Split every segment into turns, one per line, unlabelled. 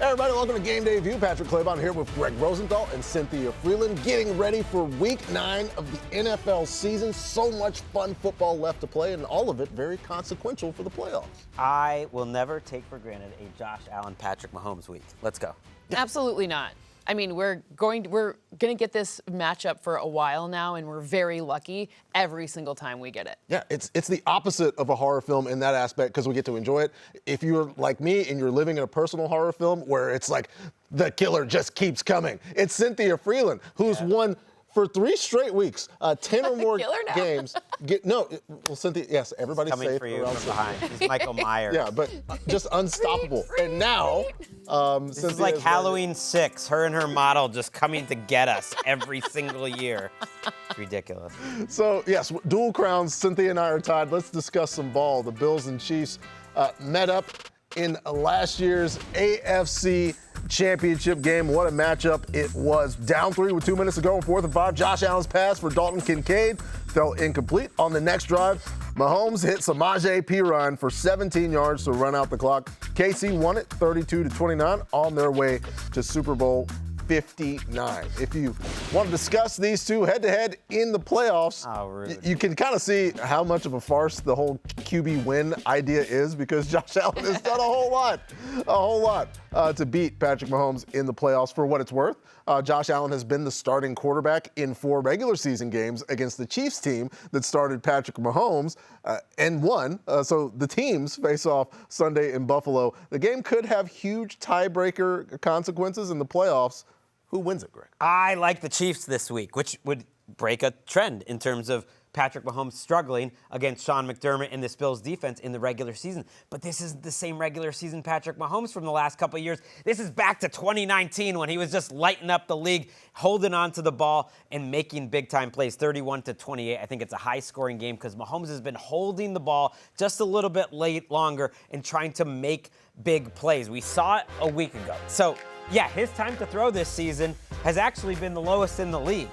Hey everybody, welcome to Game Day View. Patrick Claybon here with Greg Rosenthal and Cynthia Freeland, getting ready for Week 9 of the NFL season. So much fun football left to play, and all of it very consequential for the playoffs.
I will never take for granted a Josh Allen, Patrick Mahomes week. Let's go.
Absolutely not. I mean, we're going to get this matchup for a while now, and we're very lucky every single time we get it.
Yeah, it's the opposite of a horror film in that aspect because we get to enjoy it. If you're like me and you're living in a personal horror film where it's like the killer just keeps coming, it's Cynthia Freeland who's won for 3 straight weeks, 10 or more games. Cynthia, yes, everybody's
coming
safe
for you
around
from behind. He's Michael Myers.
Yeah, but just unstoppable. And now,
this is like Halloween 6. Her and her model just coming to get us every single year. It's ridiculous.
So, yes, dual crowns. Cynthia and I are tied. Let's discuss some ball. The Bills and Chiefs met up in last year's AFC Championship game. What a matchup it was. Down 3 with 2 minutes to go in 4th and 5. Josh Allen's pass for Dalton Kincaid fell incomplete. On the next drive, Mahomes hit Samaje Perine for 17 yards to run out the clock. KC won it 32-29 on their way to Super Bowl 59. If you want to discuss these two head-to-head in the playoffs, you can kind of see how much of a farce the whole QB win idea is because Josh Allen has done a whole lot to beat Patrick Mahomes in the playoffs. For what it's worth, Josh Allen has been the starting quarterback in 4 regular season games against the Chiefs team that started Patrick Mahomes and won. So the teams face off Sunday in Buffalo. The game could have huge tiebreaker consequences in the playoffs. Who wins it, Greg?
I like the Chiefs this week, which would break a trend in terms of Patrick Mahomes struggling against Sean McDermott and this Bills defense in the regular season. But this is the same regular season Patrick Mahomes from the last couple of years. This is back to 2019 when he was just lighting up the league, holding on to the ball and making big-time plays, 31-28. I think it's a high-scoring game because Mahomes has been holding the ball just a little bit longer and trying to make big plays. We saw it a week ago. So, yeah, his time to throw this season has actually been the lowest in the league.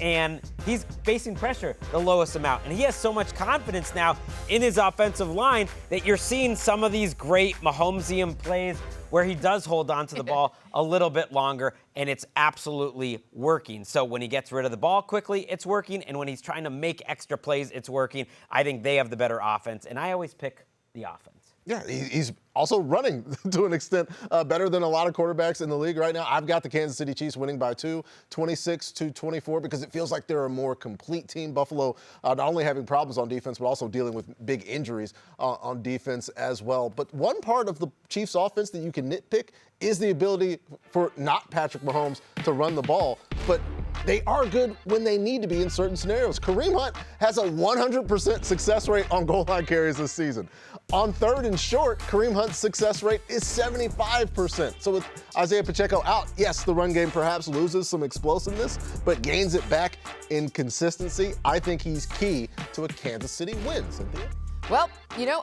And he's facing pressure the lowest amount. And he has so much confidence now in his offensive line that you're seeing some of these great Mahomesian plays where he does hold on to the ball a little bit longer, and it's absolutely working. So when he gets rid of the ball quickly, it's working. And when he's trying to make extra plays, it's working. I think they have the better offense. And I always pick the offense.
Yeah, he's also running to an extent better than a lot of quarterbacks in the league right now. I've got the Kansas City Chiefs winning by 2, 26-24, because it feels like they're a more complete team. Buffalo not only having problems on defense, but also dealing with big injuries on defense as well. But one part of the Chiefs offense that you can nitpick is the ability for not Patrick Mahomes to run the ball, but they are good when they need to be in certain scenarios. Kareem Hunt has a 100% success rate on goal line carries this season. On 3rd and short, Kareem Hunt's success rate is 75%. So with Isaiah Pacheco out, yes, the run game perhaps loses some explosiveness, but gains it back in consistency. I think he's key to a Kansas City win, Cynthia.
Well,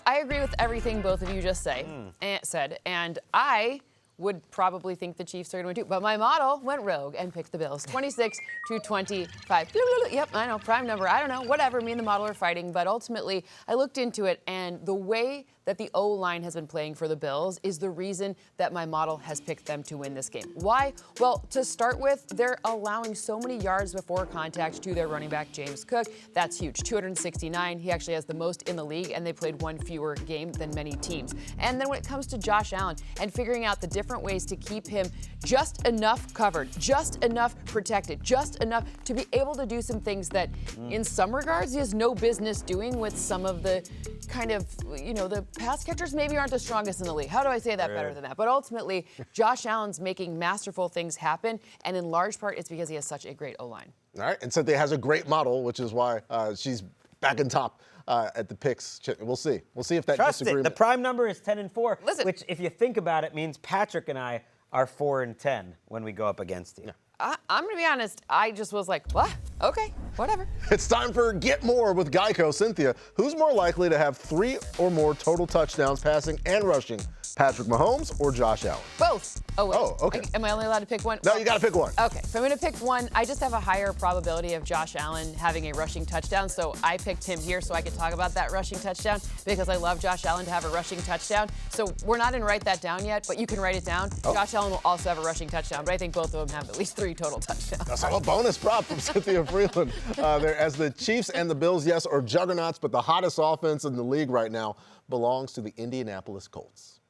I agree with everything both of you just said, and I would probably think the Chiefs are going to win too. But my model went rogue and picked the Bills. 26-25. Yep, I know, prime number. I don't know, whatever. Me and the model are fighting. But ultimately, I looked into it, and the way that the O-line has been playing for the Bills is the reason that my model has picked them to win this game. Why? Well, to start with, they're allowing so many yards before contact to their running back, James Cook. That's huge, 269. He actually has the most in the league, and they played 1 fewer game than many teams. And then when it comes to Josh Allen and figuring out the different ways to keep him just enough covered, just enough protected, just enough to be able to do some things that in some regards he has no business doing with some of the kind of, the pass catchers maybe aren't the strongest in the league. How do I say that better than that? But ultimately, Josh Allen's making masterful things happen, and in large part, it's because he has such a great O-line.
All right, and Cynthia has a great model, which is why she's back in top at the picks. We'll see. We'll see if that disagreement.
The prime number is 10-4,
Listen.
which, if you think about it, means Patrick and I are 4-10 when we go up against you.
Yeah.
I'm going to be honest. I just was like, what? Okay, whatever.
It's time for Get More with Geico. Cynthia, who's more likely to have 3 or more total touchdowns passing and rushing? Patrick Mahomes or Josh Allen?
Both. Oh, wait.
Oh, okay.
Am I only allowed to pick one?
No, you got to pick one.
Okay, so I'm going to pick one. I just have a higher probability of Josh Allen having a rushing touchdown, so I picked him here so I could talk about that rushing touchdown because I love Josh Allen to have a rushing touchdown. So we're not in Write That Down yet, but you can write it down.
Oh.
Josh Allen will also have a rushing touchdown, but I think both of them have at least 3 total touchdowns.
That's a bonus prop from Cynthia Freeland. There, as the Chiefs and the Bills, yes, are juggernauts, but the hottest offense in the league right now belongs to the Indianapolis Colts.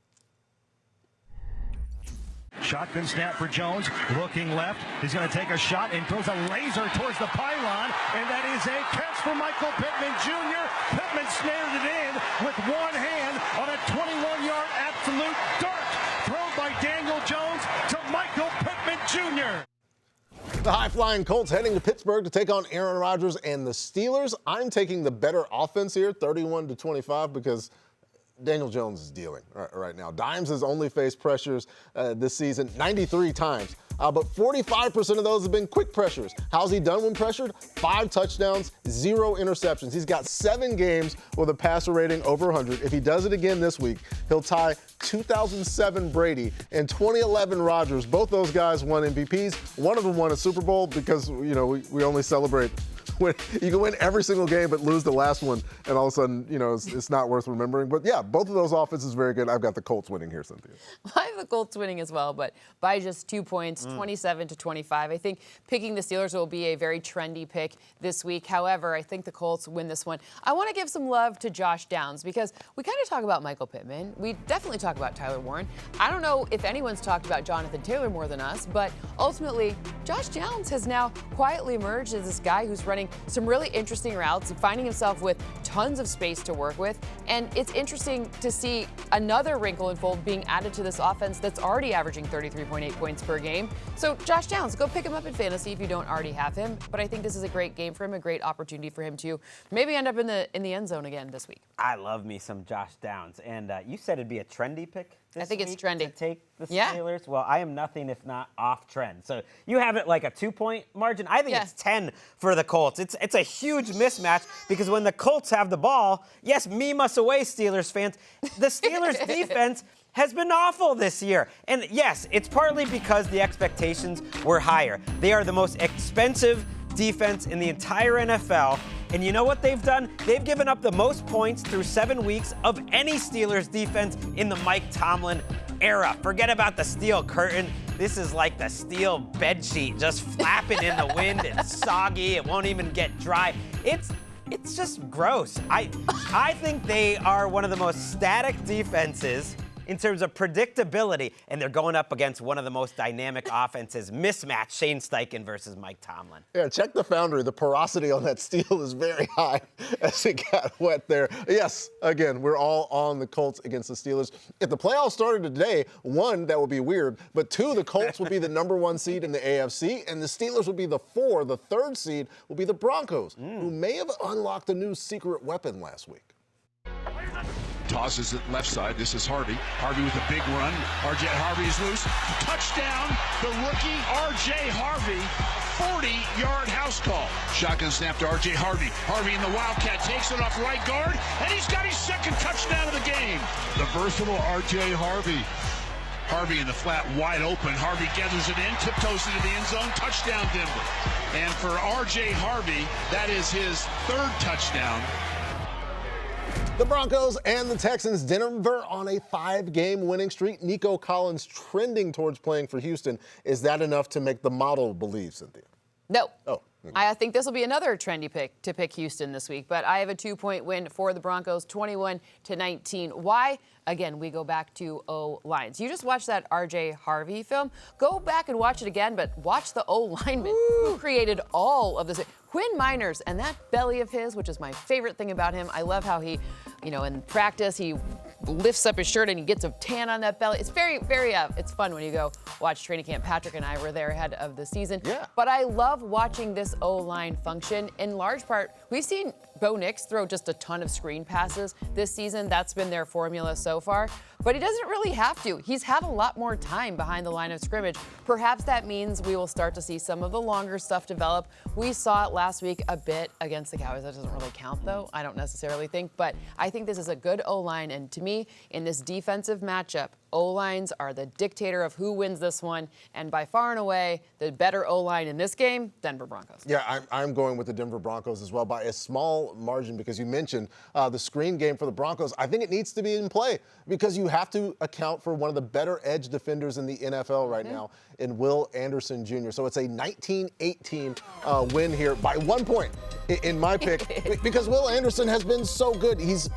Shotgun snap for Jones, looking left. He's going to take a shot and throws a laser towards the pylon, and that is a catch for Michael Pittman Jr. Pittman snared it in with one hand on a 21-yard absolute dart thrown by Daniel Jones to Michael Pittman Jr.
The high-flying Colts heading to Pittsburgh to take on Aaron Rodgers and the Steelers. I'm taking the better offense here, 31-25, because Daniel Jones is dealing right now. Dimes has only faced pressures this season 93 times, but 45% of those have been quick pressures. How's he done when pressured? 5 touchdowns, 0 interceptions. He's got 7 games with a passer rating over 100. If he does it again this week, he'll tie 2007 Brady and 2011 Rodgers. Both those guys won MVPs. One of them won a Super Bowl because, you know, we only celebrate when you can win every single game but lose the last one, and all of a sudden, you know, it's not worth remembering. But yeah, both of those offenses very good. I've got the Colts winning here, Cynthia.
I have the Colts winning as well, but by just 2 points, 27-25. I think picking the Steelers will be a very trendy pick this week. However, I think the Colts win this one. I want to give some love to Josh Downs because we kind of talk about Michael Pittman. We definitely talk about Tyler Warren. I don't know if anyone's talked about Jonathan Taylor more than us, but ultimately, Josh Downs has now quietly emerged as this guy who's running some really interesting routes and finding himself with tons of space to work with. And it's interesting to see another wrinkle in fold being added to this offense that's already averaging 33.8 points per game. So Josh Downs, go pick him up in fantasy if you don't already have him. But I think this is a great game for him, a great opportunity for him to maybe end up in the end zone again this week.
I love me some Josh Downs. And you said it'd be a trendy pick this
I think it's
week
trendy.
to take the
Yeah.
Steelers. Well, I am nothing if not off trend. So you have it like a 2-point margin. I think it's 10 for the Colts. It's a huge mismatch because when the Colts have the ball, yes, meme us away, Steelers fans, the Steelers defense has been awful this year. And yes, it's partly because the expectations were higher. They are the most expensive defense in the entire NFL. And you know what they've done? They've given up the most points through 7 weeks of any Steelers defense in the Mike Tomlin era. Forget about the steel curtain. This is like the steel bedsheet just flapping in the wind. It's soggy. It won't even get dry. It's just gross. I think they are one of the most static defenses in terms of predictability, and they're going up against one of the most dynamic offenses. Mismatch, Shane Steichen versus Mike Tomlin.
Yeah, check the foundry. The porosity on that steel is very high as it got wet there. Yes, again, we're all on the Colts against the Steelers. If the playoffs started today, 1, that would be weird, but 2, the Colts would be the #1 seed in the AFC, and the Steelers would be the 4. The 3rd seed will be the Broncos, who may have unlocked a new secret weapon last week.
Tosses it left side. This is Harvey. Harvey with a big run. R.J. Harvey is loose. Touchdown, the rookie R.J. Harvey. 40-yard house call. Shotgun snap to R.J. Harvey. Harvey in the Wildcat takes it off right guard, and he's got his 2nd touchdown of the game. The versatile R.J. Harvey. Harvey in the flat, wide open. Harvey gathers it in, tiptoes into the end zone. Touchdown, Denver. And for R.J. Harvey, that is his 3rd touchdown.
The Broncos and the Texans, Denver on a 5-game winning streak. Nico Collins trending towards playing for Houston. Is that enough to make the model believe, Cynthia?
No.
Oh.
I think this will be another trendy pick to pick Houston this week, but I have a 2-point win for the Broncos, 21-19. Why? Again, we go back to O-lines. You just watched that R.J. Harvey film. Go back and watch it again, but watch the O-lineman who created all of this. Quinn Miners and that belly of his, which is my favorite thing about him. I love how he, in practice, he lifts up his shirt and he gets a tan on that belly. It's very, very, it's fun when you go watch training camp. Patrick and I were there ahead of the season.
Yeah.
But I love watching this O-line function. In large part, we've seen Bo Nix throw just a ton of screen passes this season. That's been their formula so far. But he doesn't really have to. He's had a lot more time behind the line of scrimmage. Perhaps that means we will start to see some of the longer stuff develop. We saw it last week a bit against the Cowboys. That doesn't really count, though, I don't necessarily think. But I think this is a good O-line. And to me, in this defensive matchup, O-lines are the dictator of who wins this one. And by far and away, the better O-line in this game, Denver Broncos.
Yeah, I'm going with the Denver Broncos as well by a small margin because you mentioned the screen game for the Broncos. I think it needs to be in play because you have to account for one of the better edge defenders in the NFL right now in Will Anderson Jr. So it's a 19-18 win here by 1 point in my pick because Will Anderson has been so good. He's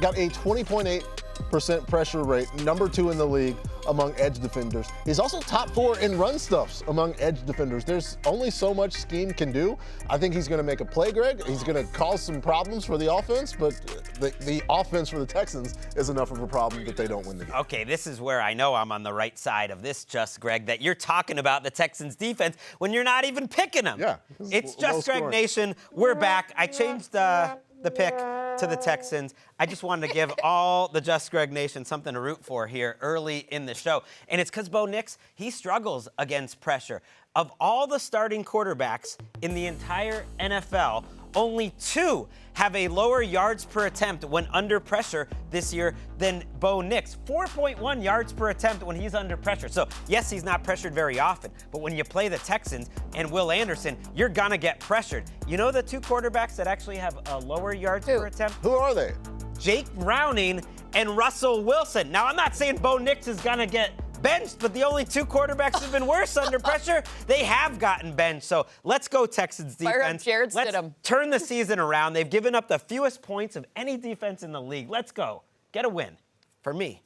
got a 20.8% pressure rate, number 2 in the league among edge defenders. He's also top 4 in run stuffs among edge defenders. There's only so much scheme can do. I think he's going to make a play, Greg. He's going to cause some problems for the offense, but the offense for the Texans is enough of a problem that they don't win the game.
Okay, this is where I know I'm on the right side of this, Just Greg, that you're talking about the Texans defense when you're not even picking them.
Yeah.
It's Just Greg Nation. We're back. I changed the pick to the Texans. I just wanted to give all the Just Greg Nation something to root for here early in the show. And it's because Bo Nix, he struggles against pressure. Of all the starting quarterbacks in the entire NFL, only 2 have a lower yards per attempt when under pressure this year than Bo Nix. 4.1 yards per attempt when he's under pressure. So, yes, he's not pressured very often, but when you play the Texans and Will Anderson, you're going to get pressured. You know the 2 quarterbacks that actually have a lower yards per attempt?
Who are they?
Jake Browning and Russell Wilson. Now, I'm not saying Bo Nix is going to get benched, but the only 2 quarterbacks who've been worse under pressure, they have gotten benched. So let's go Texans defense.
Fire up Jared
Let's
Stidham.
turn the season around. They've given up the fewest points of any defense in the league. Let's go. Get a win. For me.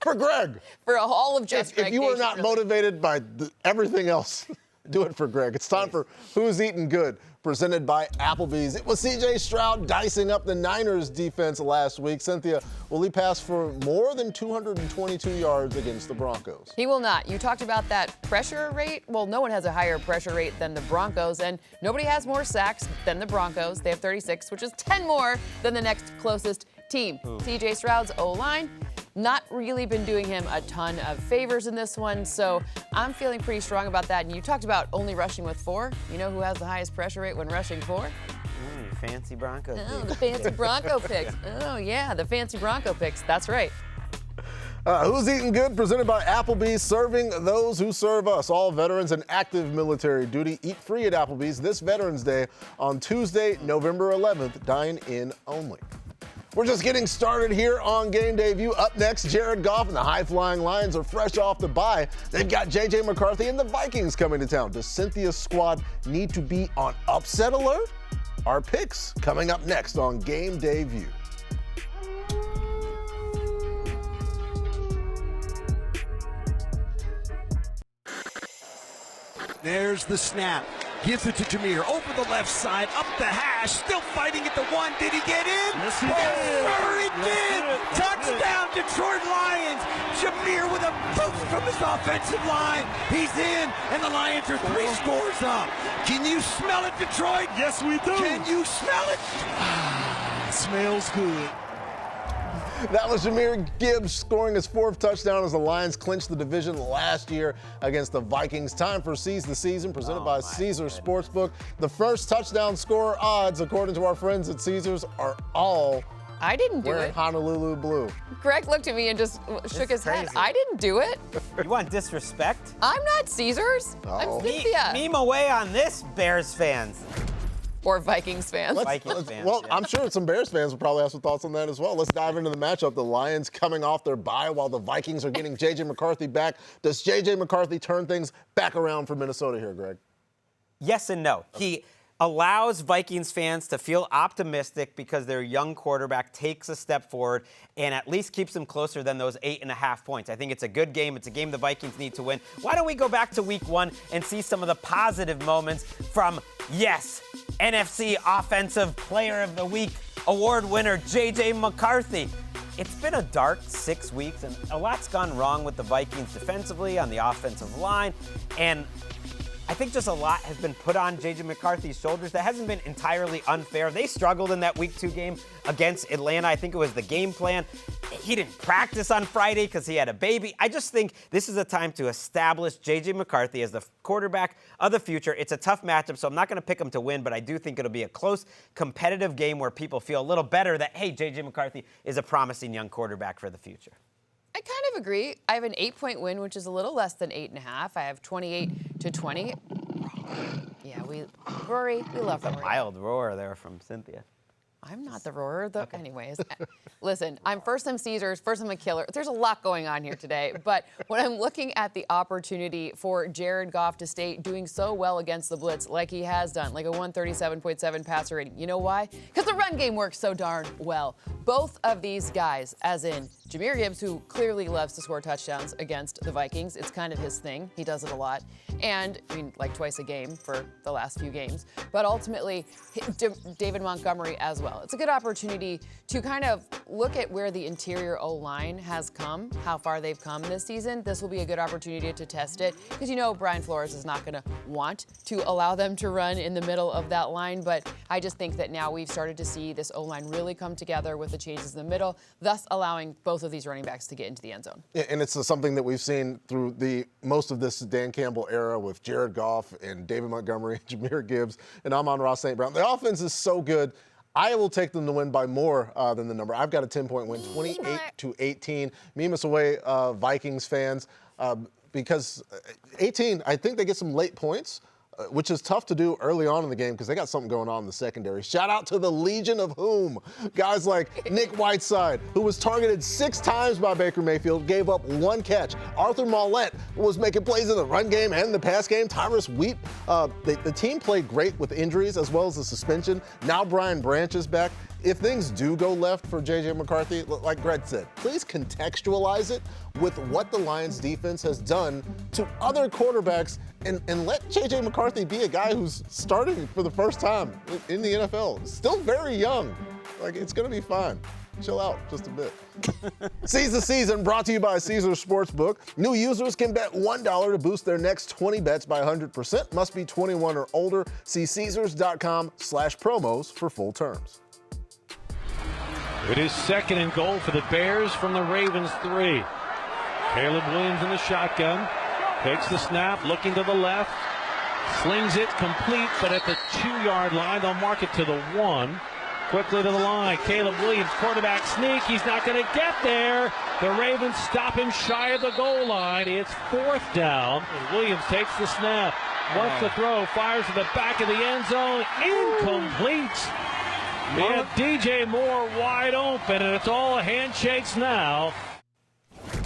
For Greg.
For a all of Just Greg
If you are
Nation,
not
really.
motivated by everything else, do it for Greg. It's time for Who's Eating Good, presented by Applebee's. It was C.J. Stroud dicing up the Niners defense last week. Cynthia, will he pass for more than 222 yards against the Broncos?
He will not. You talked about that pressure rate. Well, no one has a higher pressure rate than the Broncos, and nobody has more sacks than the Broncos. They have 36, which is 10 more than the next closest team. C.J. Stroud's O-line, not really been doing him a ton of favors in this one, so I'm feeling pretty strong about that. And you talked about only rushing with 4. You know who has the highest pressure rate when rushing 4?
Fancy Broncos.
Oh, the fancy Bronco picks. Oh, yeah, the fancy Bronco picks. That's right.
Who's Eating Good, presented by Applebee's, serving those who serve us. All veterans and active military duty eat free at Applebee's this Veterans Day on Tuesday, November 11th. Dine in only. We're just getting started here on Game Day View. Up next, Jared Goff and the high-flying Lions are fresh off the bye. They've got J.J. McCarthy and the Vikings coming to town. Does Cynthia's squad need to be on upset alert? Our picks coming up next on Game Day View.
There's the snap. Gives it to Jameer. Over the left side. Up the hash. Still fighting at the 1. Did he get in?
Yes, he did.
Sure he did. Touchdown, Detroit Lions. Jameer with a boost from his offensive line. He's in, and the Lions are 3 scores up. Can you smell it, Detroit?
Yes, we do.
Can you smell it?
Smells good.
That was Jahmyr Gibbs scoring his 4th touchdown as the Lions clinched the division last year against the Vikings. Time for Seize the Season, presented by Caesars Sportsbook. The first touchdown scorer odds, according to our friends at Caesars, are all
I didn't do
wearing
it.
Honolulu blue.
Greg looked at me and just shook his head.
crazy.
I didn't do it.
You want disrespect?
I'm not Caesars.
Oh.
I'm Cynthia.
Meme away on this, Bears fans.
Or Vikings fans.
Vikings fans.
Well,
yeah.
I'm sure some Bears fans will probably have some thoughts on that as well. Let's dive into the matchup. The Lions coming off their bye while the Vikings are getting J.J. McCarthy back. Does J.J. McCarthy turn things back around for Minnesota here, Greg?
Yes and no. He allows Vikings fans to feel optimistic because their young quarterback takes a step forward and at least keeps them closer than those 8.5 points. I think it's a good game. It's a game the Vikings need to win. Why don't we go back to week 1 and see some of the positive moments from, yes, NFC Offensive Player of the Week award winner J.J. McCarthy. It's been a dark 6 weeks, and a lot's gone wrong with the Vikings defensively, on the offensive line, and I think just a lot has been put on J.J. McCarthy's shoulders that hasn't been entirely unfair. They struggled in that Week 2 game against Atlanta. I think it was the game plan. He didn't practice on Friday because he had a baby. I just think this is a time to establish J.J. McCarthy as the quarterback of the future. It's a tough matchup, so I'm not going to pick him to win, but I do think it'll be a close, competitive game where people feel a little better that, hey, J.J. McCarthy is a promising young quarterback for the future.
I kind of agree. I have an 8-point win, which is a little less than 8.5. I have 28-20. Yeah, Rory, we love Rory.
A mild roar there from Cynthia.
I'm not the roarer, though. Okay. Anyways, listen, I'm first I'm Caesars, first I'm a killer. There's a lot going on here today, but when I'm looking at the opportunity for Jared Goff to stay doing so well against the blitz like he has done, like a 137.7 passer rating, you know why? Because the run game works so darn well. Both of these guys, as in Jahmyr Gibbs, who clearly loves to score touchdowns against the Vikings. It's kind of his thing. He does it a lot. And, I mean, like twice a game for the last few games. But ultimately, David Montgomery as well. It's a good opportunity to kind of look at where the interior O-line has come, how far they've come this season. This will be a good opportunity to test it because, you know, Brian Flores is not going to want to allow them to run in the middle of that line. But I just think that now we've started to see this O-line really come together with the changes in the middle, thus allowing both of these running backs to get into the end zone.
Yeah, and it's something that we've seen through most of this Dan Campbell era with Jared Goff and David Montgomery, Jahmyr Gibbs, and Amon-Ra St. Brown. The offense is so good. I will take them to win by more than the number. I've got a 10-point win, 28-18. Meet us away, Vikings fans, because 18, I think they get some late points, which is tough to do early on in the game because they got something going on in the secondary. Shout out to the Legion of Whom. Guys like Nick Whiteside, who was targeted 6 times by Baker Mayfield, gave up 1 catch. Arthur Mollett was making plays in the run game and the pass game. Tyrus Wheat, the team played great with injuries as well as the suspension. Now Brian Branch is back. If things do go left for J.J. McCarthy, like Greg said, please contextualize it with what the Lions defense has done to other quarterbacks and let J.J. McCarthy be a guy who's starting for the first time in the NFL. Still very young. Like, it's going to be fine. Chill out just a bit. Seize the Season brought to you by Caesars Sportsbook. New users can bet $1 to boost their next 20 bets by 100%. Must be 21 or older. See Caesars.com/promos for full terms.
It is 2nd and goal for the Bears from the Ravens 3. Caleb Williams in the shotgun. Takes the snap, looking to the left. Slings it complete, but at the 2-yard line, they'll mark it to the 1. Quickly to the line. Caleb Williams, quarterback sneak. He's not going to get there. The Ravens stop him shy of the goal line. It's 4th down. And Williams takes the snap. Wants to throw. Fires to the back of the end zone. Incomplete. And DJ Moore wide open, and it's all handshakes now.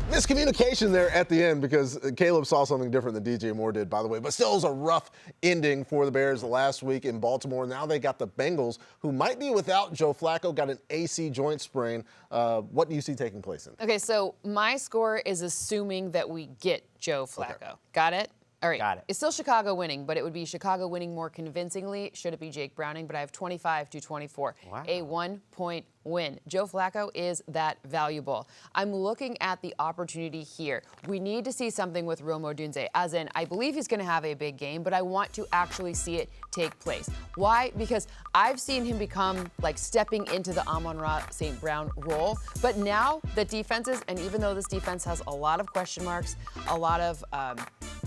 Miscommunication there at the end because Caleb saw something different than DJ Moore did, by the way. But still, it was a rough ending for the Bears last week in Baltimore. Now they got the Bengals, who might be without Joe Flacco, got an AC joint sprain. What do you see taking place in?
Okay, so my score is assuming that we get Joe Flacco. Okay. Got it? All right.
Got it.
It's still Chicago winning, but it would be Chicago winning more convincingly. Should it be Jake Browning? But I have 25-24. Wow. A 1-point win. Joe Flacco is that valuable. I'm looking at the opportunity here. We need to see something with Rome Odunze, as in, I believe he's going to have a big game, but I want to actually see it take place. Why? Because I've seen him become like stepping into the Amon-Ra St. Brown role, but now the defenses, and even though this defense has a lot of question marks, a lot of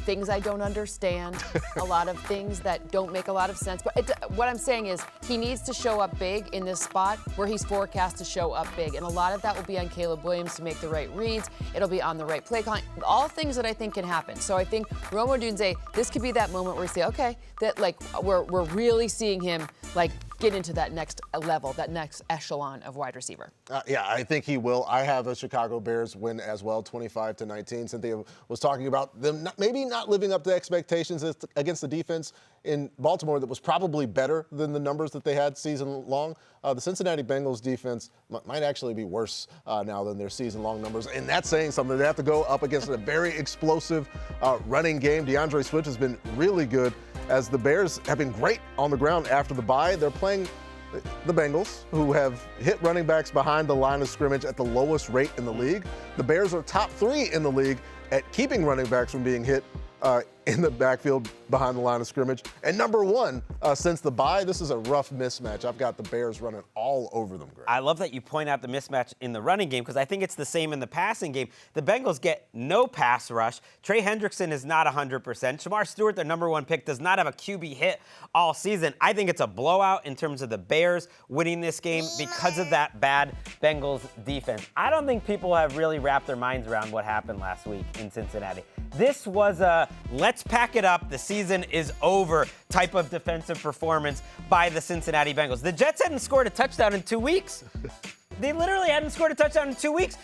things I don't understand, a lot of things that don't make a lot of sense. But what I'm saying is he needs to show up big in this spot where he's forecast to show up big. And a lot of that will be on Caleb Williams to make the right reads. It'll be on the right play calling. All things that I think can happen. So I think Rome Odunze, this could be that moment where we say, okay, that like we're really seeing him like get into that next level, that next echelon of wide receiver.
Yeah, I think he will. I have a Chicago Bears win as well, 25-19. Cynthia was talking about them maybe not living up to expectations against the defense in Baltimore that was probably better than the numbers that they had season long. The Cincinnati Bengals defense might actually be worse now than their season-long numbers, and that's saying something. They have to go up against a very explosive running game. DeAndre Swift has been really good, as the Bears have been great on the ground after the bye. They're playing The Bengals, who have hit running backs behind the line of scrimmage at the lowest rate in the league. The Bears are top 3 in the league at keeping running backs from being hit in the backfield behind the line of scrimmage. And number 1 since the bye. This is a rough mismatch. I've got the Bears running all over them, Greg.
I love that you point out the mismatch in the running game because I think it's the same in the passing game. The Bengals get no pass rush. Trey Hendrickson is not 100%. Shamar Stewart, their number 1 pick, does not have a QB hit all season. I think it's a blowout in terms of the Bears winning this game because of that bad Bengals defense. I don't think people have really wrapped their minds around what happened last week in Cincinnati. This was a let's pack it up, the season is over type of defensive performance by the Cincinnati Bengals. The Jets hadn't scored a touchdown in 2 weeks. They literally hadn't scored a touchdown in 2 weeks.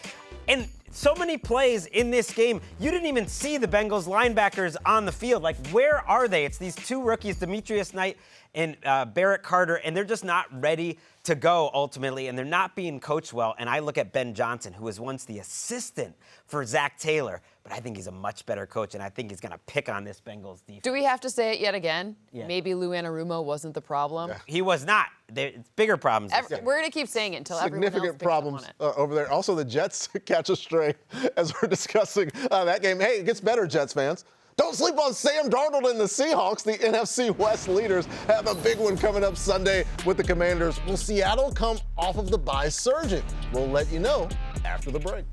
And so many plays in this game, you didn't even see the Bengals linebackers on the field. Like, where are they? It's these 2 rookies, Demetrius Knight and Barrett Carter, and they're just not ready to go ultimately, and they're not being coached well. And I look at Ben Johnson, who was once the assistant for Zach Taylor, but I think he's a much better coach, and I think he's going to pick on this Bengals defense.
Do we have to say it yet again?
Yeah.
Maybe Lou Anarumo wasn't the problem.
Yeah.
He was not. It's bigger problems.
We're going to keep saying it until everyone else
Significant
picks up on
problems
it.
over there. Also, the Jets catch a stray as we're discussing that game. Hey, it gets better, Jets fans. Don't sleep on Sam Darnold and the Seahawks. The NFC West leaders have a big one coming up Sunday with the Commanders. Will Seattle come off of the bye surging? We'll let you know after the break.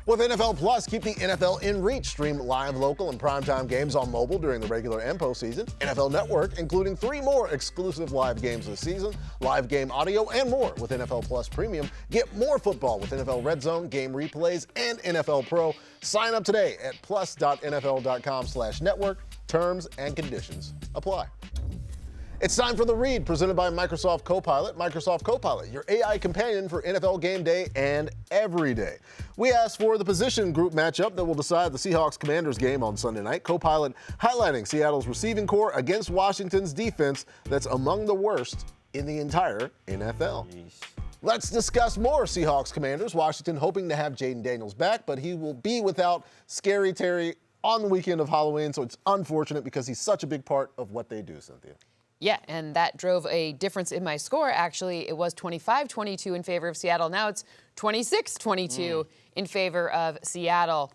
With NFL Plus, keep the NFL in reach. Stream live, local, and primetime games on mobile during the regular and postseason. NFL Network, including 3 more exclusive live games this season, live game audio, and more. With NFL Plus Premium, get more football with NFL RedZone, game replays, and NFL Pro. Sign up today at plus.nfl.com/network. Terms and conditions apply. It's time for The Read, presented by Microsoft Copilot. Microsoft Copilot, your AI companion for NFL game day and every day. We asked for the position group matchup that will decide the Seahawks-Commanders game on Sunday night. Copilot highlighting Seattle's receiving core against Washington's defense that's among the worst in the entire NFL. Let's discuss more Seahawks-Commanders. Washington hoping to have Jaden Daniels back, but he will be without Scary Terry on the weekend of Halloween, so it's unfortunate because he's such a big part of what they do, Cynthia.
Yeah, and that drove a difference in my score, actually. It was 25-22 in favor of Seattle. Now it's 26-22 in favor of Seattle.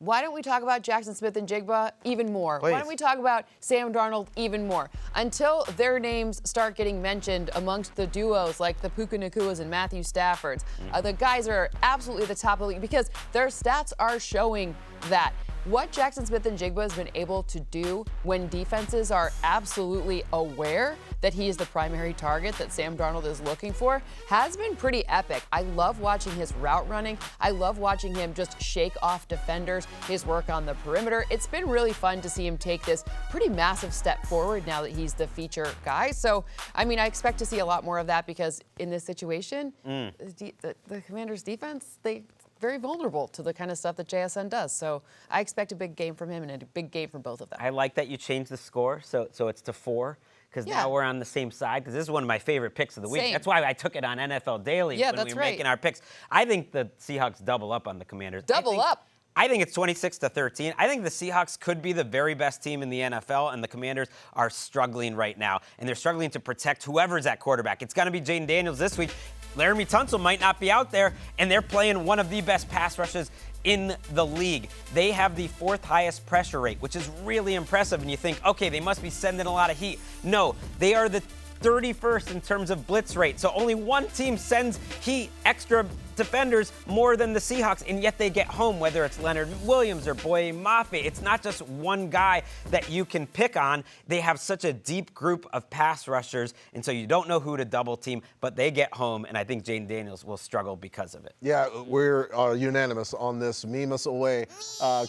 Why don't we talk about Jackson Smith and Jigba even more?
Please.
Why don't we talk about Sam Darnold even more? Until their names start getting mentioned amongst the duos like the Puka Nakuas and Matthew Staffords, the guys are absolutely the top of the league because their stats are showing that. What Jackson Smith and Jigba has been able to do when defenses are absolutely aware that he is the primary target that Sam Darnold is looking for has been pretty epic. I love watching his route running. I love watching him just shake off defenders, his work on the perimeter. It's been really fun to see him take this pretty massive step forward now that he's the feature guy. So, I mean, I expect to see a lot more of that because in this situation, the Commanders' defense, they very vulnerable to the kind of stuff that JSN does. So I expect a big game from him and a big game from both of them.
I like that you changed the score, so it's to 4, because now we're on the same side, because this is one of my favorite picks of the week.
Same.
That's why I took it on NFL Daily when we were making our picks. I think the Seahawks double up on the Commanders.
Double up?
I think it's 26-13. I think the Seahawks could be the very best team in the NFL, and the Commanders are struggling right now. And they're struggling to protect whoever's at quarterback. It's going to be Jaden Daniels this week. Laramie Tunsil might not be out there, and they're playing one of the best pass rushes in the league. They have the 4th highest pressure rate, which is really impressive. And you think, okay, they must be sending a lot of heat. No, they are the 31st in terms of blitz rate. So only one team sends heat, extra defenders, more than the Seahawks, and yet they get home, whether it's Leonard Williams or Boye Mafe. It's not just one guy that you can pick on. They have such a deep group of pass rushers, and so you don't know who to double team, but they get home, and I think Jaden Daniels will struggle because of it.
Yeah, we're unanimous on this. Meme us away.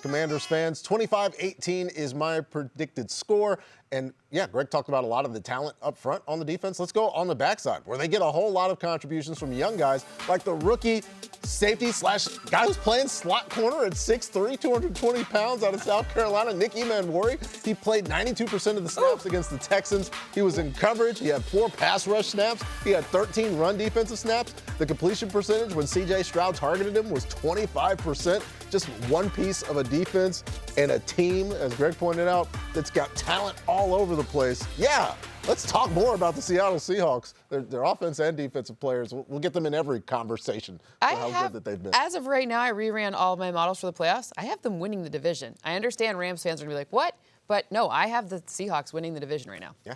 Commanders fans, 25-18 is my predicted score. And yeah, Greg talked about a lot of the talent up front on the defense. Let's go on the backside, where they get a whole lot of contributions from young guys like the rookie rookie safety slash guy who's playing slot corner at 6'3", 220 pounds out of South Carolina, Nick Emanwori. He played 92% of the snaps against the Texans. He was in coverage. He had 4 pass rush snaps. He had 13 run defensive snaps. The completion percentage when C.J. Stroud targeted him was 25%. Just one piece of a defense and a team, as Greg pointed out, that's got talent all over the place. Yeah. Let's talk more about the Seattle Seahawks. Their offense and defensive players. We'll get them in every conversation for how good that they've been.
As of right now, I reran all of my models for the playoffs. I have them winning the division. I understand Rams fans are going to be like, what? But no, I have the Seahawks winning the division right now.
Yeah,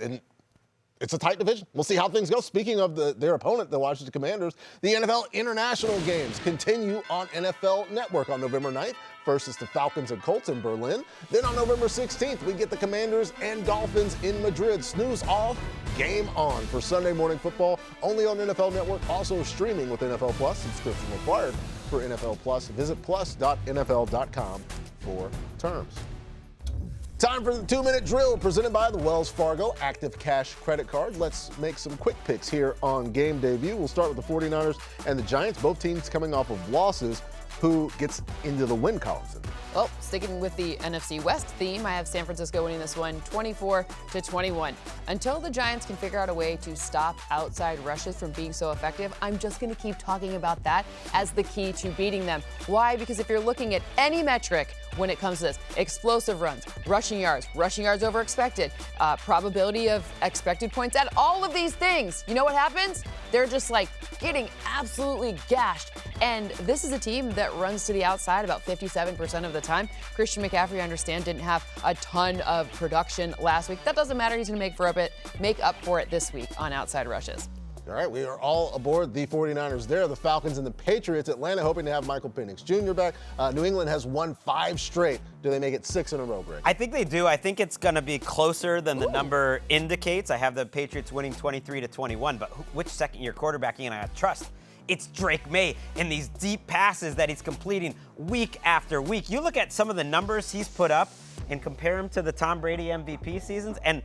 and it's a tight division. We'll see how things go. Speaking of their opponent, the Washington Commanders, the NFL international games continue on NFL Network on November 9th. First is the Falcons and Colts in Berlin. Then on November 16th, we get the Commanders and Dolphins in Madrid. Snooze off, game on for Sunday morning football. Only on NFL Network, also streaming with NFL Plus. Subscription required for NFL Plus. Visit plus.nfl.com for terms. Time for the 2-minute drill presented by the Wells Fargo Active Cash Credit Card. Let's make some quick picks here on Game Day View. We'll start with the 49ers and the Giants, both teams coming off of losses. Who gets into the win column?
Well, sticking with the NFC West theme, I have San Francisco winning this one 24-21. Until the Giants can figure out a way to stop outside rushes from being so effective, I'm just going to keep talking about that as the key to beating them. Why? Because if you're looking at any metric when it comes to this, explosive runs, rushing yards over expected, probability of expected points at all of these things, you know what happens? They're just like getting absolutely gashed. And this is a team that runs to the outside about 57% of the time. Christian McCaffrey, I understand, didn't have a ton of production last week. That doesn't matter. He's going to make up for it this week on outside rushes.
All right, we are all aboard the 49ers there. The Falcons and the Patriots. Atlanta hoping to have Michael Penix Jr. back. New England has won 5 straight. Do they make it 6 in a row, Greg?
I think they do. I think it's going to be closer than the number indicates. I have the Patriots winning 23-21, but which second-year quarterback are you going to trust? It's Drake May in these deep passes that he's completing week after week. You look at some of the numbers he's put up and compare them to the Tom Brady MVP seasons, and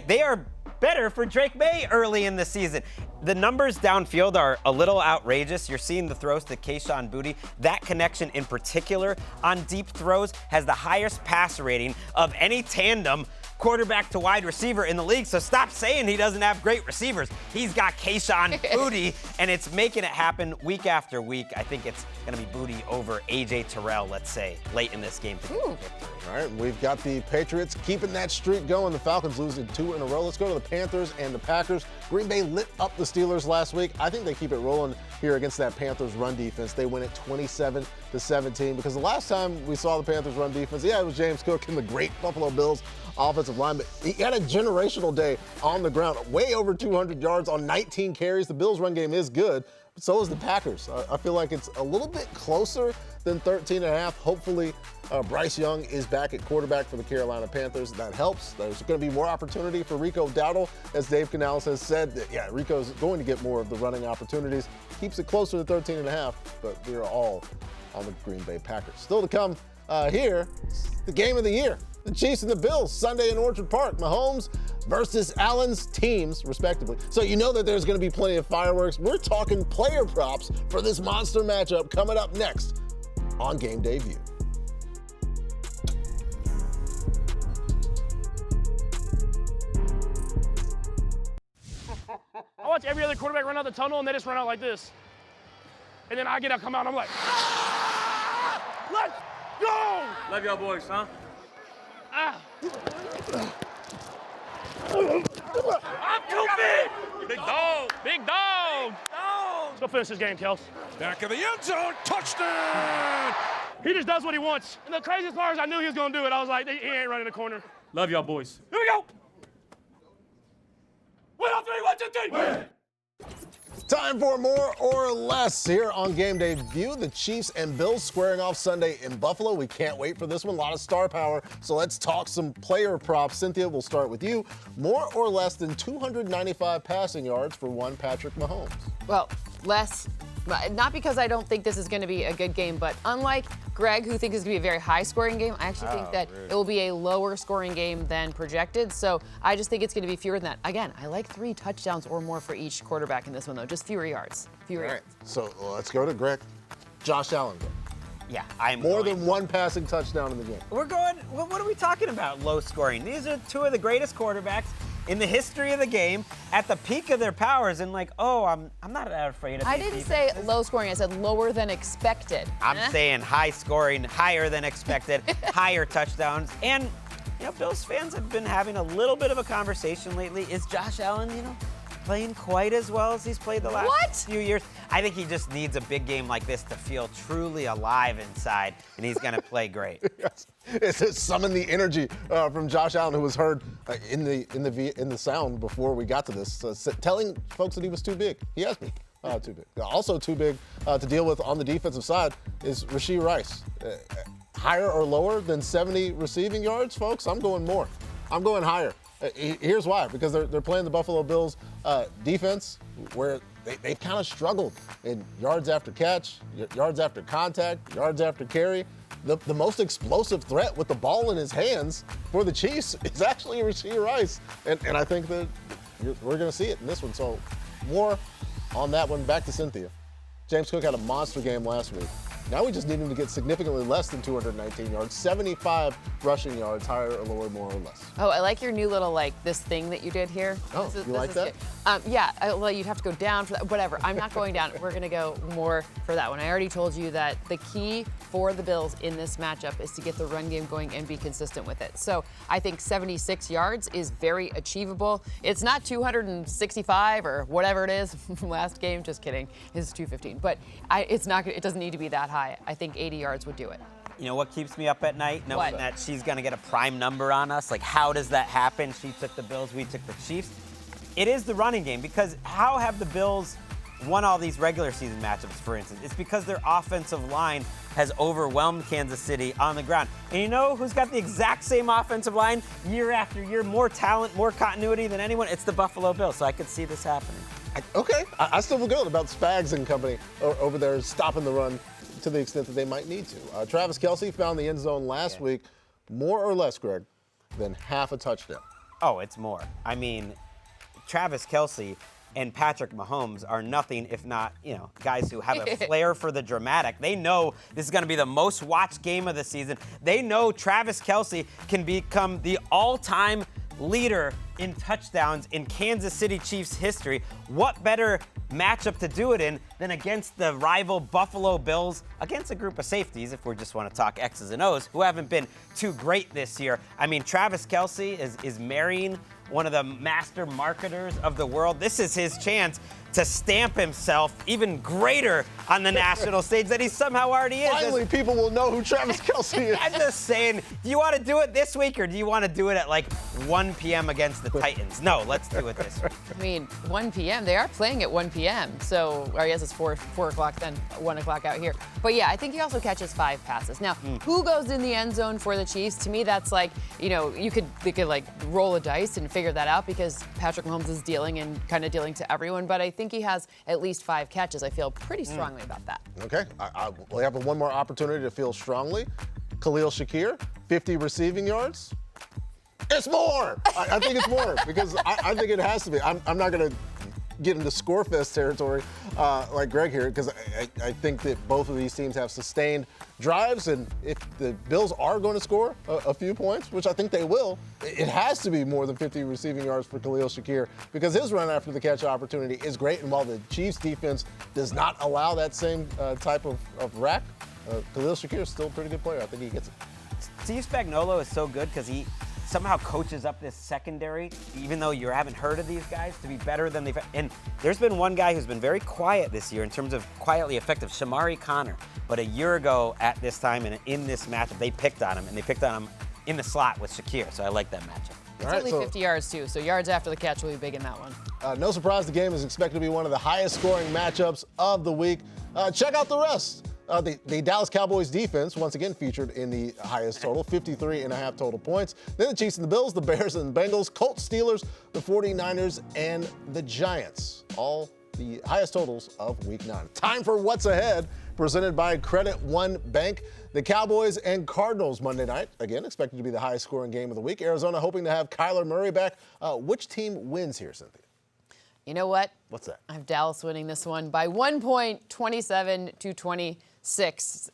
they are better for Drake May early in the season. The numbers downfield are a little outrageous. You're seeing the throws to Kayshon Boutte. That connection in particular on deep throws has the highest pass rating of any tandem quarterback to wide receiver in the league. So stop saying he doesn't have great receivers. He's got Kayshon Boutte, and it's making it happen week after week. I think it's going to be Boutte over A.J. Terrell, let's say, late in this game to get the victory.
All right, we've got the Patriots keeping that streak going. The Falcons losing 2 in a row. Let's go to the Panthers and the Packers. Green Bay lit up the Steelers last week. I think they keep it rolling here against that Panthers run defense. They win it 27-17 because the last time we saw the Panthers run defense, it was James Cook and the great Buffalo Bills offensive line, but he had a generational day on the ground, way over 200 yards on 19 carries. The Bills' run game is good, but so is the Packers. I feel like it's a little bit closer than 13.5. Hopefully, Bryce Young is back at quarterback for the Carolina Panthers. That helps. There's going to be more opportunity for Rico Dowdle, as Dave Canales has said. Rico's going to get more of the running opportunities. Keeps it closer to 13.5, but we are all on the Green Bay Packers. Still to come here, the game of the year. The Chiefs and the Bills, Sunday in Orchard Park. Mahomes versus Allen's teams, respectively. So you know that there's going to be plenty of fireworks. We're talking player props for this monster matchup coming up next on Game Day View.
I watch every other quarterback run out the tunnel, and they just run out like this. And then I get out, come out, and I'm like, ah! Let's go!
Love y'all boys, huh?
Ah.
I'm too big! Big dog!
Big dog! Let's go finish this game, Kels.
Back of the end zone, touchdown!
He just does what he wants. And the craziest part is I knew he was going to do it. I was like, he ain't running the corner.
Love y'all boys.
Here we go! Win on 3, 1, 2, 3! Win!
Time for more or less here on Game Day View. The Chiefs and Bills squaring off Sunday in Buffalo. We can't wait for this one. A lot of star power. So let's talk some player props. Cynthia, we'll start with you. More or less than 295 passing yards for one Patrick Mahomes?
Well, less Not because I don't think this is going to be a good game, but unlike Greg, who thinks it's going to be a very high-scoring game, I actually think that it will be a lower-scoring game than projected. So I just think it's going to be fewer than that. Again, I like 3 touchdowns or more for each quarterback in this one, though. Just fewer yards. Fewer yards.
So let's go to Greg. Josh Allen.
Yeah, I'm
More
going.
than 1 passing touchdown in the game.
We're going, what are we talking about? Low scoring. These are 2 of the greatest quarterbacks in the history of the game at the peak of their powers. And I'm not that afraid of
I
these
didn't say
defenses.
low scoring. I said lower than expected.
I'm saying high scoring, higher than expected, higher touchdowns. And, Bills fans have been having a little bit of a conversation lately. Is Josh Allen, playing quite as well as he's played the last few years? I think he just needs a big game like this to feel truly alive inside, and he's going to play great.
Yes. It's summon the energy from Josh Allen, who was heard in the sound before we got to this, telling folks that he was too big. He has been too big. Also too big to deal with on the defensive side is Rashee Rice. Higher or lower than 70 receiving yards, folks? I'm going more. I'm going higher. Here's why, because they're playing the Buffalo Bills defense where they've kind of struggled in yards after catch, yards after contact, yards after carry. The most explosive threat with the ball in his hands for the Chiefs is actually Rashee Rice. And I think that we're going to see it in this one. So more on that one. Back to Cynthia. James Cook had a monster game last week. Now we just need him to get significantly less than 219 yards, 75 rushing yards, higher or lower, more or less.
Oh, I like your new little, this thing that you did here.
Oh, you like that?
Yeah, well, you'd have to go down for that. Whatever, I'm not going down. We're going to go more for that one. I already told you that the key for the Bills in this matchup is to get the run game going and be consistent with it. So I think 76 yards is very achievable. It's not 265 or whatever it is from last game. Just kidding. It's 215. But it doesn't need to be that high. I think 80 yards would do it.
You know what keeps me up at night? Knowing that she's going to get a prime number on us. How does that happen? She took the Bills, we took the Chiefs. It is the running game, because how have the Bills won all these regular season matchups, for instance? It's because their offensive line has overwhelmed Kansas City on the ground. And you know who's got the exact same offensive line year after year, more talent, more continuity than anyone? It's the Buffalo Bills, so I could see this happening.
Okay, I still feel good about Spags and company over there stopping the run to the extent that they might need to. Travis Kelce found the end zone last week, more or less, Greg, than half a touchdown.
Oh, it's more. I mean, Travis Kelce and Patrick Mahomes are nothing if not, guys who have a flair for the dramatic. They know this is going to be the most watched game of the season. They know Travis Kelce can become the all-time leader in touchdowns in Kansas City Chiefs history. What better matchup to do it in than against the rival Buffalo Bills, against a group of safeties, if we just want to talk X's and O's, who haven't been too great this year. I mean, Travis Kelce is marrying one of the master marketers of the world. This is his chance to stamp himself even greater on the national stage that he somehow already is.
Finally, people will know who Travis Kelce is.
I'm just saying, do you want to do it this week, or do you want to do it at 1 p.m. against the Titans? No, let's do it this week.
I mean, 1 p.m. They are playing at 1 p.m. So, I guess it's 4 o'clock then, 1 o'clock out here. But yeah, I think he also catches 5 passes. Now, who goes in the end zone for the Chiefs? To me, that's they could roll a dice and figure that out, because Patrick Mahomes is dealing to everyone. But I think he has at least 5 catches. I feel pretty strongly about that.
Okay, we have one more opportunity to feel strongly. Khalil Shakir, 50 receiving yards. It's more. I think it's more, because I think it has to be. I'm not going to get into scorefest territory like Greg here, because I think that both of these teams have sustained drives, and if the Bills are going to score a few points, which I think they will, it has to be more than 50 receiving yards for Khalil Shakir, because his run after the catch opportunity is great, and while the Chiefs defense does not allow that same type of rack, Khalil Shakir is still a pretty good player. I think he gets it.
Steve Spagnuolo is so good because he somehow coaches up this secondary, even though you haven't heard of these guys, to be better than they've. And there's been one guy who's been very quiet this year in terms of quietly effective, Shamari Connor. But a year ago at this time and in this matchup, they picked on him, and they picked on him in the slot with Shakir. So I like that matchup.
It's only 50 yards, too, so yards after the catch will be big in that one.
No surprise, the game is expected to be one of the highest scoring matchups of the week. Check out the rest. The Dallas Cowboys defense, once again featured in the highest total, 53.5 total points. Then the Chiefs and the Bills, the Bears and the Bengals, Colts, Steelers, the 49ers, and the Giants. All the highest totals of Week 9. Time for What's Ahead, presented by Credit One Bank. The Cowboys and Cardinals Monday night, again, expected to be the highest scoring game of the week. Arizona hoping to have Kyler Murray back. Which team wins here, Cynthia?
You know what?
What's that?
I have Dallas winning this one by 1 point, 27-26.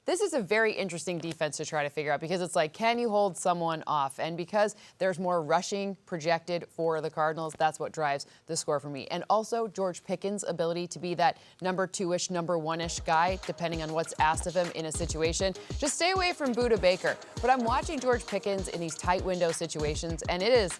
This is a very interesting defense to try to figure out because it's like, can you hold someone off? And because there's more rushing projected for the Cardinals, that's what drives the score for me. And also George Pickens' ability to be that number 2-ish, number 1-ish guy, depending on what's asked of him in a situation. Just stay away from Budda Baker. But I'm watching George Pickens in these tight window situations, and it is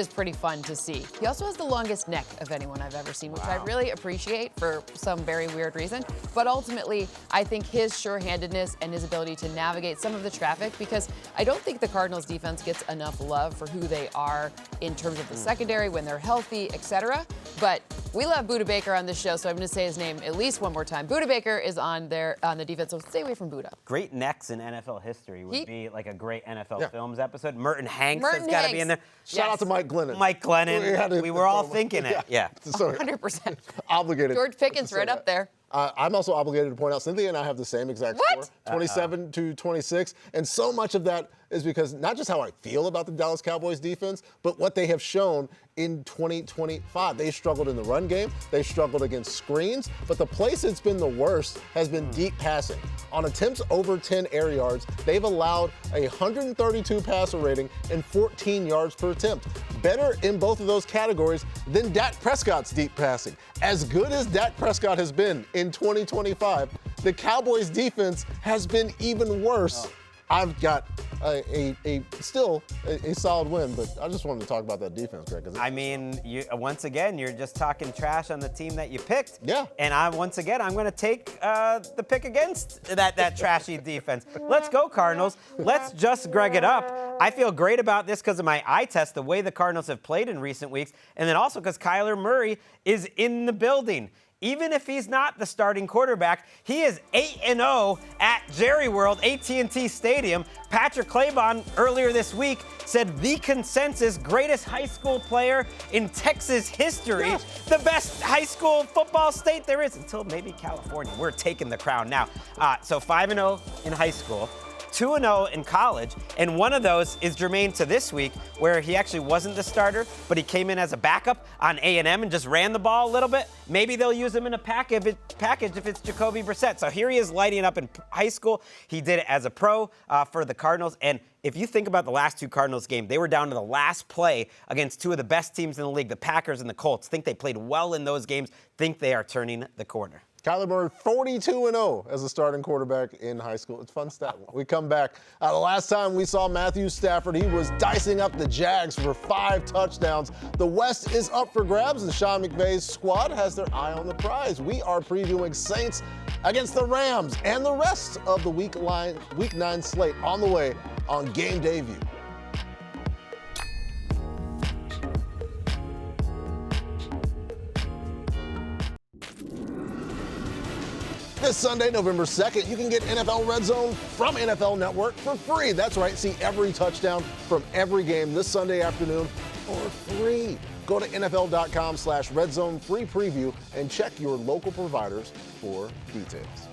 pretty fun to see. He also has the longest neck of anyone I've ever seen, which I really appreciate for some very weird reason. But ultimately, I think his sure-handedness and his ability to navigate some of the traffic, because I don't think the Cardinals defense gets enough love for who they are in terms of the secondary, when they're healthy, etc. But we love Budda Baker on this show, so I'm going to say his name at least one more time. Budda Baker is on the defense, so stay away from Budda.
Great necks in NFL history would be like a great NFL Films episode. Merton Hanks has got to be in there.
Shout out to Mike Glennon.
Mike Glennon. We were all thinking it. Yeah.
So
100%.
Obligated.
George Pickens right up there.
I'm also obligated to point out, Cynthia and I have the same exact score, 27-26. And so much of that is because not just how I feel about the Dallas Cowboys defense, but what they have shown in 2025. They struggled in the run game. They struggled against screens. But the place it's been the worst has been deep passing. On attempts over 10 air yards, they've allowed a 132 passer rating and 14 yards per attempt. Better in both of those categories than Dak Prescott's deep passing. As good as Dak Prescott has been in 2025, the Cowboys defense has been even worse. I've got still a solid win, but I just wanted to talk about that defense, Greg.
I mean, once again, you're just talking trash on the team that you picked.
Yeah.
And I'm going to take the pick against that trashy defense. Let's go, Cardinals. Let's just Greg it up. I feel great about this because of my eye test, the way the Cardinals have played in recent weeks, and then also because Kyler Murray is in the building. Even if he's not the starting quarterback, he is 8-0 at Jerry World, AT&T Stadium. Patrick Claybon earlier this week said the consensus greatest high school player in Texas history, the best high school football state there is, until maybe California. We're taking the crown now. So 5-0 in high school, 2-0 in college, and one of those is germane to this week, where he actually wasn't the starter, but he came in as a backup on A&M and just ran the ball a little bit. Maybe they'll use him in a package if it's Jacoby Brissett. So here he is lighting up in high school. He did it as a pro for the Cardinals, and if you think about the last two Cardinals games, they were down to the last play against two of the best teams in the league, the Packers and the Colts. Think they played well in those games. Think they are turning the corner.
Kyler Murray, 42-0 as a starting quarterback in high school. It's a fun stat. We come back. The last time we saw Matthew Stafford, he was dicing up the Jags for 5 touchdowns. The West is up for grabs, and Sean McVay's squad has their eye on the prize. We are previewing Saints against the Rams and the rest of the Week 9 slate on the way on Game Day View. This Sunday, November 2nd, you can get NFL RedZone from NFL Network for free. That's right, see every touchdown from every game this Sunday afternoon for free. Go to NFL.com/RedZone free preview and check your local providers for details.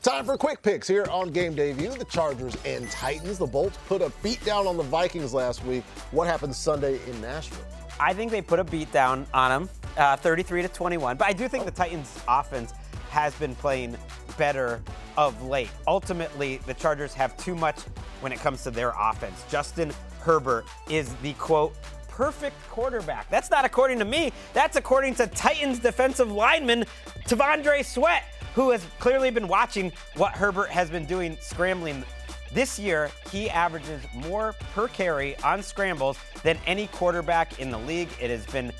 Time for quick picks here on Game Day View. The Chargers and Titans. The Bolts put a beat down on the Vikings last week. What happened Sunday in Nashville?
I think they put a beat down on them, 33-21. But I do think the Titans' offense has been playing better of late. Ultimately, the Chargers have too much when it comes to their offense. Justin Herbert is the, quote, perfect quarterback. That's not according to me. That's according to Titans defensive lineman T'Vondre Sweat, who has clearly been watching what Herbert has been doing scrambling. This year, he averages more per carry on scrambles than any quarterback in the league. It has been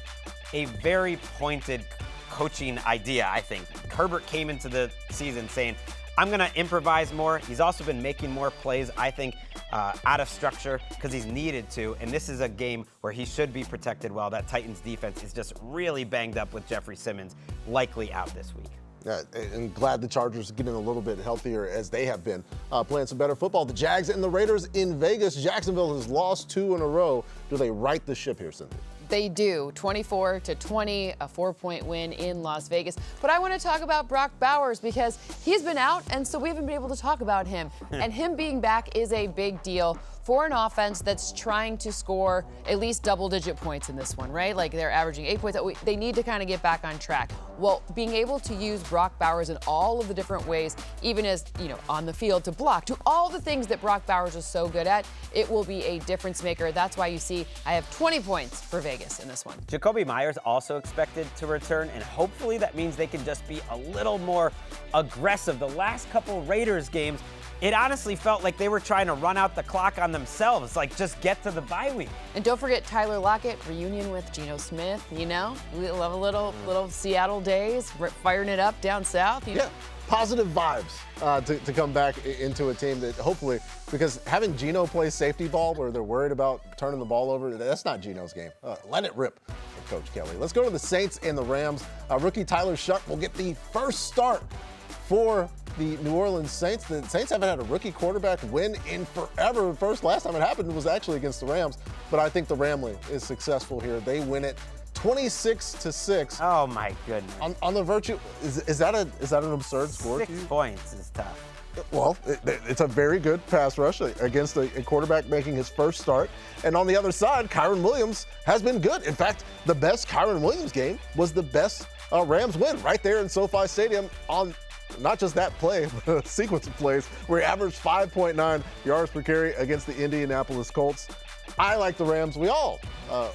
a very pointed coaching idea, I think. Herbert came into the season saying, I'm going to improvise more. He's also been making more plays, I think, out of structure because he's needed to. And this is a game where he should be protected well. That Titans defense is just really banged up with Jeffrey Simmons likely out this week.
And glad the Chargers are getting a little bit healthier as they have been playing some better football. The Jags and the Raiders in Vegas. Jacksonville has lost 2 in a row. Do they right the ship here, Cynthia?
They do. 24-20, a 4-point win in Las Vegas. But I want to talk about Brock Bowers because he's been out, and so we haven't been able to talk about him. And him being back is a big deal for an offense that's trying to score at least double-digit points in this one, right? Like they're averaging 8 points. They need to kind of get back on track. Well, being able to use Brock Bowers in all of the different ways, even as, on the field to block, to all the things that Brock Bowers is so good at, it will be a difference maker. That's why you see I have 20 points for Vegas in this one.
Jacoby Myers also expected to return, and hopefully that means they can just be a little more aggressive. The last couple Raiders games, it honestly felt like they were trying to run out the clock on themselves, like just get to the bye week.
And don't forget Tyler Lockett, reunion with Geno Smith, We love a little Seattle days, firing it up down south.
Yeah, positive vibes to come back into a team that hopefully, because having Geno play safety ball where they're worried about turning the ball over, that's not Geno's game. Let it rip, Coach Kelly. Let's go to the Saints and the Rams. Rookie Tyler Shuck will get the first start for the New Orleans Saints. The Saints haven't had a rookie quarterback win in forever. Last time it happened was actually against the Rams, but I think the Ramley is successful here. They win it 26-6.
Oh my goodness.
On the virtue, is that an absurd score?
6 points is tough.
Well, it's a very good pass rush against a quarterback making his first start. And on the other side, Kyren Williams has been good. In fact, the best Kyren Williams game was the best Rams win right there in SoFi Stadium on not just that play, but a sequence of plays where he averaged 5.9 yards per carry against the Indianapolis Colts. I like the Rams. We all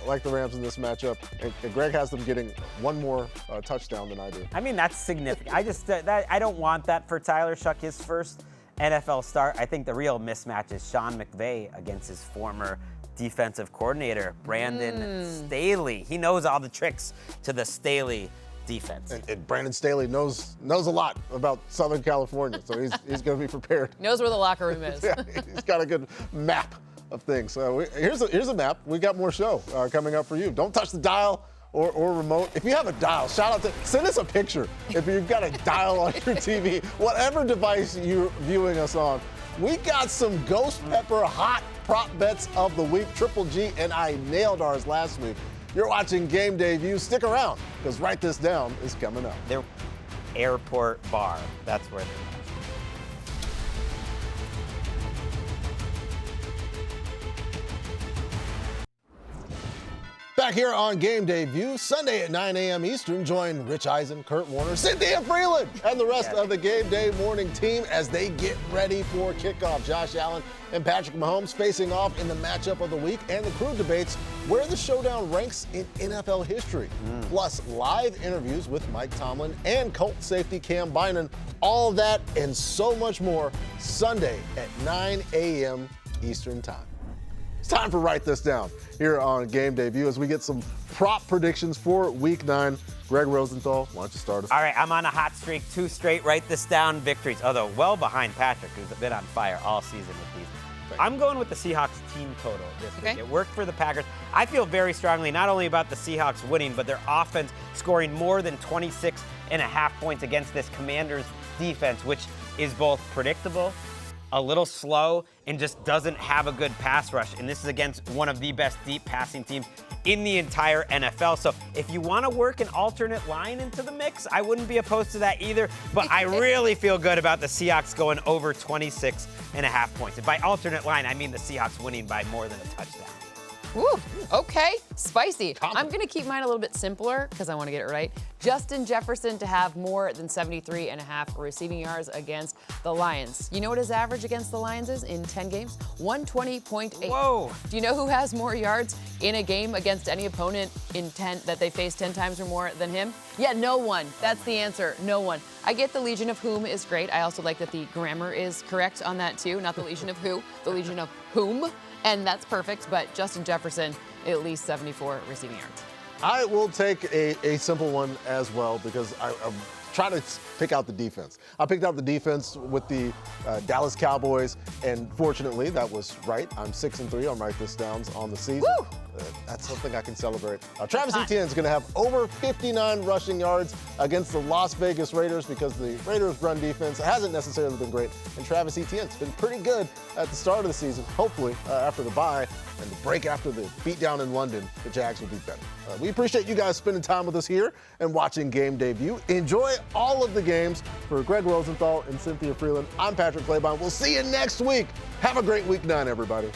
like the Rams in this matchup. And Greg has them getting one more touchdown than I do.
I mean, that's significant. I don't want that for Tyler Shuck, his first NFL start. I think the real mismatch is Sean McVay against his former defensive coordinator, Brandon Staley. He knows all the tricks to the Staley defense.
And Brandon Staley knows a lot about Southern California, so he's going to be prepared.
Knows where the locker room is.
Yeah, he's got a good map of things. So here's a map. We got more show coming up for you. Don't touch the dial or remote. If you have a dial, send us a picture. If you've got a dial on your TV, whatever device you're viewing us on. We got some Ghost Pepper hot prop bets of the week. Triple G and I nailed ours last week. You're watching Game Day View. Stick around, because Write This Down is coming up.
They're airport bar. That's where they're at.
Back here on Game Day View, Sunday at 9 a.m. Eastern, join Rich Eisen, Kurt Warner, Cynthia Freeland, and the rest of the Game Day morning team as they get ready for kickoff. Josh Allen and Patrick Mahomes facing off in the matchup of the week, and the crew debates where the showdown ranks in NFL history. Plus, live interviews with Mike Tomlin and Colts safety Cam Bynum. All of that and so much more Sunday at 9 a.m. Eastern Time. It's time for Write This Down here on Game Day View as we get some prop predictions for Week 9. Greg Rosenthal, why don't you start us?
All right, I'm on a hot streak, 2 straight Write This Down victories, although well behind Patrick, who's been on fire all season with these. I'm going with the Seahawks team total this week. It worked for the Packers. I feel very strongly not only about the Seahawks winning, but their offense scoring more than 26.5 points against this Commanders defense, which is both predictable, a little slow, and just doesn't have a good pass rush. And this is against one of the best deep passing teams in the entire NFL. So if you want to work an alternate line into the mix, I wouldn't be opposed to that either. But I really feel good about the Seahawks going over 26.5 points. And by alternate line, I mean the Seahawks winning by more than a touchdown.
Ooh, okay, spicy. I'm going to keep mine a little bit simpler because I want to get it right. Justin Jefferson to have more than 73.5 receiving yards against the Lions. You know what his average against the Lions is in 10 games? 120.8.
Whoa.
Do you know who has more yards in a game against any opponent in 10 that they face 10 times or more than him? Yeah, no one. That's the answer. No one. I get the Legion of Whom is great. I also like that the grammar is correct on that too. Not the Legion of Who, the Legion of Whom. And that's perfect, but Justin Jefferson, at least 74 receiving yards.
I will take a simple one as well because I'm trying to pick out the defense. I picked out the defense with the Dallas Cowboys, and fortunately, that was right. I'm 6-3 on Write This Downs on the season.
Woo!
That's something I can celebrate. Travis Etienne is going to have over 59 rushing yards against the Las Vegas Raiders because the Raiders' run defense hasn't necessarily been great, and Travis Etienne's been pretty good at the start of the season. Hopefully, after the bye and the break after the beatdown in London, the Jags will be better. We appreciate you guys spending time with us here and watching Game Debut. Enjoy all of the games. For Greg Rosenthal and Cynthia Freeland, I'm Patrick Claybon. We'll see you next week. Have a great week 9, everybody.